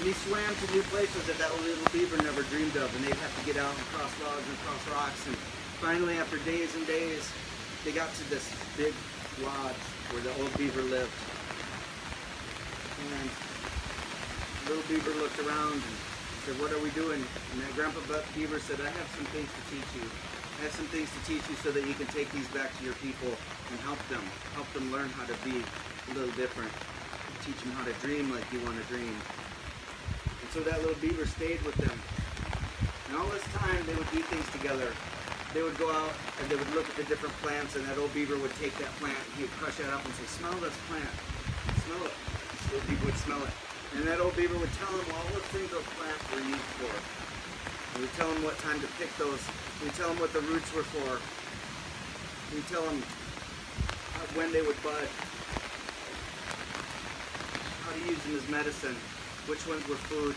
And he swam to new places that that little beaver never dreamed of, and they'd have to get out and cross logs and cross rocks. And finally, after days and days, they got to this big lodge where the old beaver lived. And little beaver looked around and said, "What are we doing?" And that Grandpa Beaver said, "I have some things to teach you. I have some things to teach you so that you can take these back to your people and help them learn how to be a little different. Teach them how to dream like you want to dream." And so that little beaver stayed with them. And all this time they would do things together. They would go out and they would look at the different plants, and that old beaver would take that plant and he would crush it up and say, "Smell this plant. Smell it." The old beaver would smell it. And that old beaver would tell him all the things those plants were used for. He would tell him what time to pick those. He would tell him what the roots were for. He would tell him when they would bud, how to use them as medicine, which ones were food.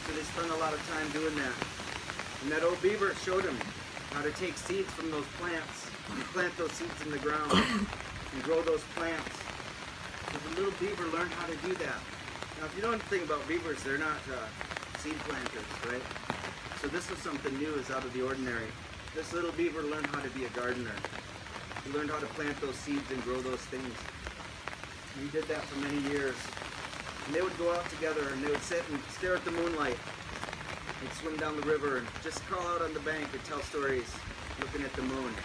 So they spent a lot of time doing that. And that old beaver showed him how to take seeds from those plants and plant those seeds in the ground and grow those plants. So the little beaver learned how to do that. Now, if you know anything about beavers, they're not seed planters, right? So this was something new, is out of the ordinary. This little beaver learned how to be a gardener. He learned how to plant those seeds and grow those things. And he did that for many years. And they would go out together and they would sit and stare at the moonlight. They'd swim down the river and just crawl out on the bank and tell stories looking at the moon.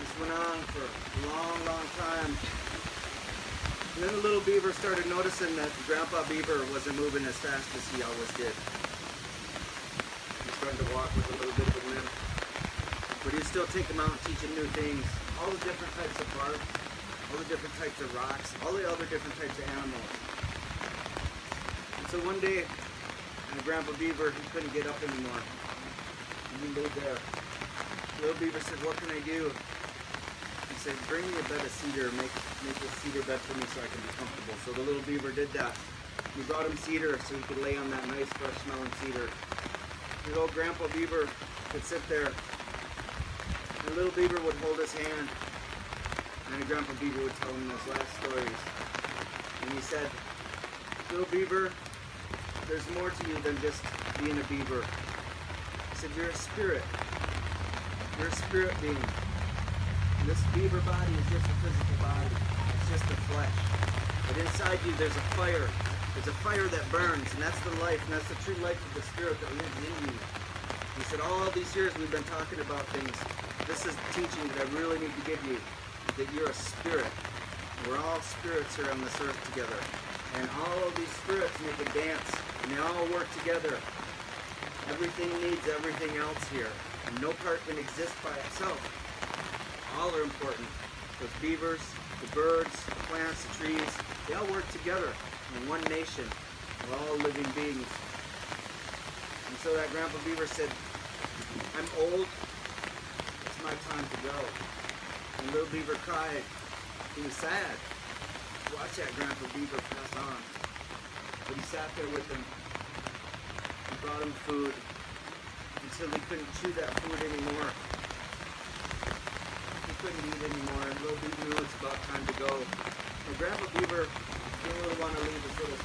This went on for a long, long time. And then the little beaver started noticing that Grandpa Beaver wasn't moving as fast as he always did. He started to walk with a little bit of a limp. But he'd still take him out and teach him new things. All the different types of bark, all the different types of rocks, all the other different types of animals. And so one day, Grandpa Beaver, he couldn't get up anymore. And he laid there. Little Beaver said, "What can I do?" He said, "Bring me a bed of cedar, make a cedar bed for me so I can be comfortable." So the little beaver did that. He brought him cedar so he could lay on that nice, fresh smelling cedar. And old Grandpa Beaver could sit there. And little beaver would hold his hand. And Grandpa Beaver would tell him those last stories. And he said, "Little beaver, there's more to you than just being a beaver." He said, "You're a spirit. You're a spirit being. And this beaver body is just a physical body. It's just the flesh. But inside you there's a fire. There's a fire that burns, and that's the life, and that's the true life of the spirit that lives in you." He said, "All these years we've been talking about things. This is the teaching that I really need to give you, that you're a spirit. We're all spirits here on this earth together. And all of these spirits make a dance, and they all work together. Everything needs everything else here, and no part can exist by itself. All are important. Those beavers, the birds, the plants, the trees, they all work together in one nation. We're all living beings." And so that Grandpa Beaver said, "I'm old. It's my time to go." And little Beaver cried. He was sad. Watch that Grandpa Beaver pass on. But he sat there with him. He brought him food until he couldn't chew that food anymore. He couldn't eat anymore, and little Beaver knew it's about time to go. And Grandpa Beaver didn't really want to leave his little